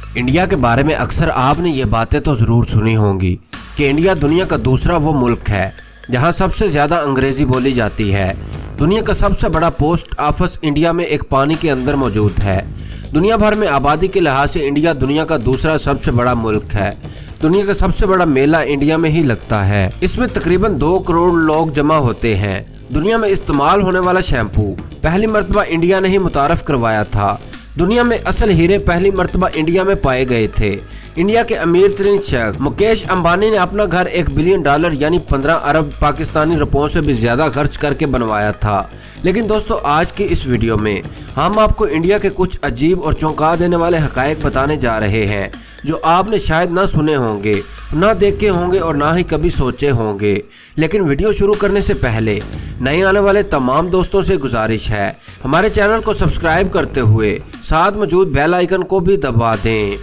India के बारे में अक्सर आपने ये बातें तो ज़रूर सुनी होंगी कि इंडिया दुनिया का दूसरा वो मुल्क है जहां सबसे ज़्यादा अंग्रेज़ी बोली जाती है। दुनिया का सबसे बड़ा पोस्ट ऑफिस इंडिया में एक पानी के अंदर मौजूद है। दुनिया भर में आबादी के लिहाज से इंडिया दुनिया का दूसरा सबसे बड़ा मुल्क है। दुनिया का सबसे बड़ा मेला इंडिया में ही लगता है। इसमें तकरीबन 2 करोड़ लोग जमा होते हैं। दुनिया में इस्तेमाल होने वाला शैम्पू पहली मरतबा इंडिया ने ही मुतारफ़ करवाया था। दुनिया में असल हीरे पहली मरतबा इंडिया में पाए गए थे। इंडिया के अमीर तरीन शख्स मुकेश अंबानी ने अपना घर $1 बिलियन यानी 15 अरब पाकिस्तानी रुपयों से भी ज़्यादा खर्च करके बनवाया था। लेकिन दोस्तों, आज की इस वीडियो में हम आपको इंडिया के कुछ अजीब और चौंका देने वाले हक़ाइक़ बताने जा रहे हैं जो आपने शायद ना सुने होंगे, ना देखे होंगे और ना ही कभी सोचे होंगे। लेकिन वीडियो शुरू करने से पहले नए आने वाले तमाम दोस्तों से गुजारिश है, हमारे चैनल को सब्सक्राइब करते हुए साथ मौजूद बेल आइकन को भी दबा दें।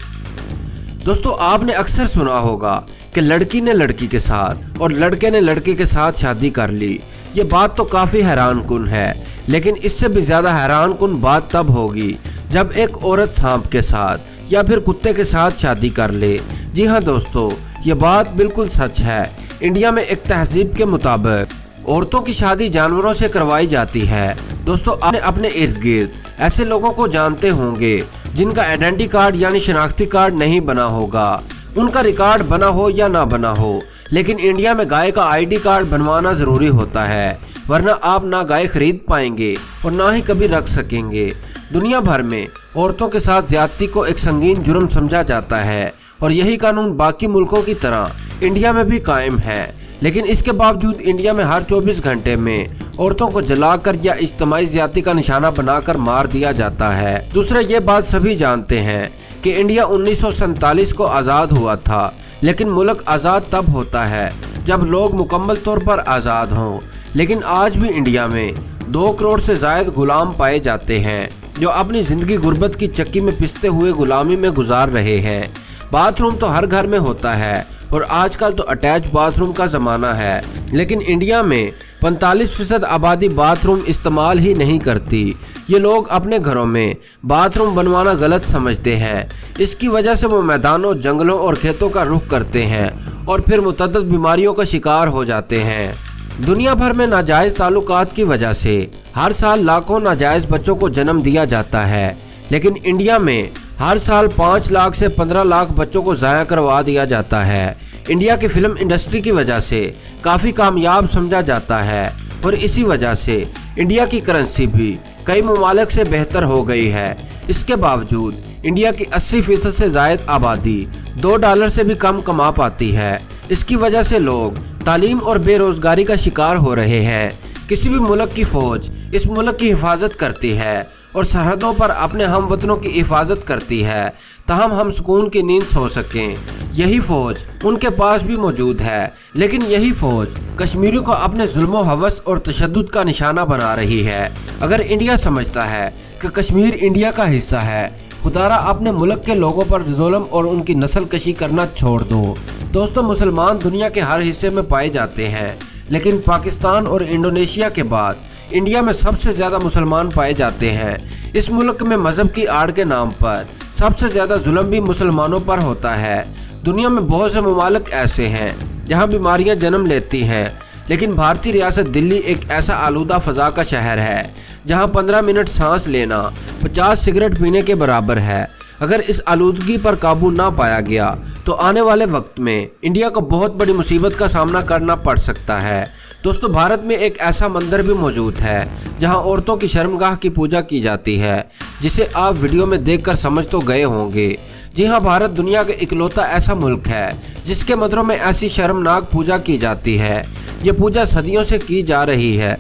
दोस्तों, आपने अक्सर सुना होगा कि लड़की ने लड़की के साथ और लड़के ने लड़के के साथ शादी कर ली। ये बात तो काफ़ी हैरान कुन है, लेकिन इससे भी ज़्यादा हैरान कुन बात तब होगी जब एक औरत सांप के साथ या फिर कुत्ते के साथ शादी कर ले। जी हाँ दोस्तों, ये बात बिल्कुल सच है। इंडिया में एक तहजीब के मुताबिक औरतों की शादी जानवरों से करवाई जाती है। दोस्तों, आपने अपने इर्द गिर्द ऐसे लोगों को जानते होंगे जिनका आइडेंटिटी कार्ड यानी शनाख्ती कार्ड नहीं बना होगा। उनका रिकॉर्ड बना हो या ना बना हो, लेकिन इंडिया में गाय का आईडी कार्ड बनवाना ज़रूरी होता है, वरना आप ना गाय खरीद पाएंगे और ना ही कभी रख सकेंगे। दुनिया भर में औरतों के साथ ज्यादती को एक संगीन जुर्म समझा जाता है और यही कानून बाकी मुल्कों की तरह इंडिया में भी कायम है। लेकिन इसके बावजूद इंडिया में हर 24 घंटे में औरतों को जलाकर या इज्तिमाई ज्यादती का निशाना बनाकर मार दिया जाता है। दूसरा, ये बात सभी जानते हैं कि इंडिया 1947 को आज़ाद हुआ था, लेकिन मुल्क आज़ाद तब होता है जब लोग मुकम्मल तौर पर आज़ाद हों। लेकिन आज भी इंडिया में 2 करोड़ से ज़ायद गुलाम पाए जाते हैं जो अपनी ज़िंदगी गुर्बत की चक्की में पिसते हुए गुलामी में गुजार रहे हैं। बाथरूम तो हर घर में होता है और आजकल तो अटैच बाथरूम का ज़माना है, लेकिन इंडिया में 45% आबादी बाथरूम इस्तेमाल ही नहीं करती। ये लोग अपने घरों में बाथरूम बनवाना गलत समझते हैं। इसकी वजह से वो मैदानों, जंगलों और खेतों का रुख करते हैं और फिर मुतअद्दिद बीमारियों का शिकार हो जाते हैं। दुनिया भर में नाजायज़ ताल्लुकात की वजह से हर साल लाखों नाजायज़ बच्चों को जन्म दिया जाता है, लेकिन इंडिया में हर साल 5 लाख से 15 लाख बच्चों को ज़ाया करवा दिया जाता है। इंडिया की फ़िल्म इंडस्ट्री की वजह से काफ़ी कामयाब समझा जाता है और इसी वजह से इंडिया की करेंसी भी कई ममालिक से बेहतर हो गई है। इसके बावजूद इंडिया की 80% से ज़ायद आबादी $2 से भी कम कमा पाती है। इसकी वजह से लोग तालीम और बेरोज़गारी का शिकार हो रहे हैं। किसी भी मुल्क की फ़ौज इस मुल्क की हिफाजत करती है और सरहदों पर अपने हमवतनों की हिफाजत करती है ताहम हम सुकून की नींद सो सकें। यही फ़ौज उनके पास भी मौजूद है, लेकिन यही फ़ौज कश्मीरियों को अपने जुल्म हवस और तशद्दुद का निशाना बना रही है। अगर इंडिया समझता है कि कश्मीर इंडिया का हिस्सा है, खुदारा अपने मुल्क के लोगों पर जुल्म और उनकी नस्ल कशी करना छोड़ दो। दोस्तों, मुसलमान दुनिया के हर हिस्से में पाए जाते हैं, लेकिन पाकिस्तान और इंडोनेशिया के बाद इंडिया में सबसे ज़्यादा मुसलमान पाए जाते हैं। इस मुल्क में मज़हब की आड़ के नाम पर सबसे ज़्यादा जुल्म भी मुसलमानों पर होता है। दुनिया में बहुत से ममालिक ऐसे हैं जहां बीमारियां जन्म लेती हैं, लेकिन भारतीय रियासत दिल्ली एक ऐसा आलूदा फ़ज़ा का शहर है जहां 15 मिनट सांस लेना 50 सिगरेट पीने के बराबर है। अगर इस आलूदगी पर काबू ना पाया गया तो आने वाले वक्त में इंडिया को बहुत बड़ी मुसीबत का सामना करना पड़ सकता है। दोस्तों, भारत में एक ऐसा मंदिर भी मौजूद है जहां औरतों की शर्मगाह की पूजा की जाती है, जिसे आप वीडियो में देखकर समझ तो गए होंगे। जी हाँ, भारत दुनिया का इकलौता ऐसा मुल्क है जिसके मंदिरों में ऐसी शर्मनाक पूजा की जाती है। ये पूजा सदियों से की जा रही है।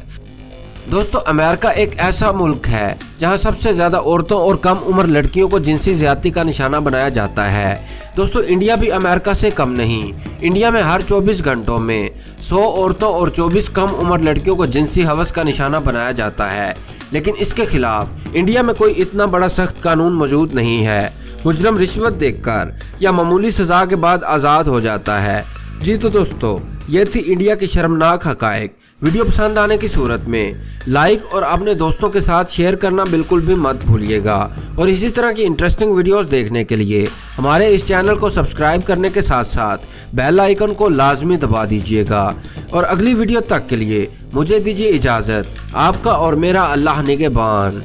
दोस्तों, अमेरिका एक ऐसा मुल्क है जहां सबसे ज़्यादा औरतों और कम उम्र लड़कियों को जिनसी ज़्यादती का निशाना बनाया जाता है। दोस्तों, इंडिया भी अमेरिका से कम नहीं। इंडिया में हर 24 घंटों में 100 औरतों और 24 कम उम्र लड़कियों को जिनसी हवस का निशाना बनाया जाता है, लेकिन इसके खिलाफ इंडिया में कोई इतना बड़ा सख्त कानून मौजूद नहीं है। मुजरम रिश्वत देकर या मामूली सज़ा के बाद आज़ाद हो जाता है। जी तो दोस्तों, ये थी इंडिया की शर्मनाक हक़ाइक़ वीडियो पसंद आने की सूरत में लाइक और अपने दोस्तों के साथ शेयर करना बिल्कुल भी मत भूलिएगा। और इसी तरह की इंटरेस्टिंग वीडियोस देखने के लिए हमारे इस चैनल को सब्सक्राइब करने के साथ साथ बेल आइकन को लाजमी दबा दीजिएगा। और अगली वीडियो तक के लिए मुझे दीजिए इजाज़त। आपका और मेरा अल्लाह निगहबान।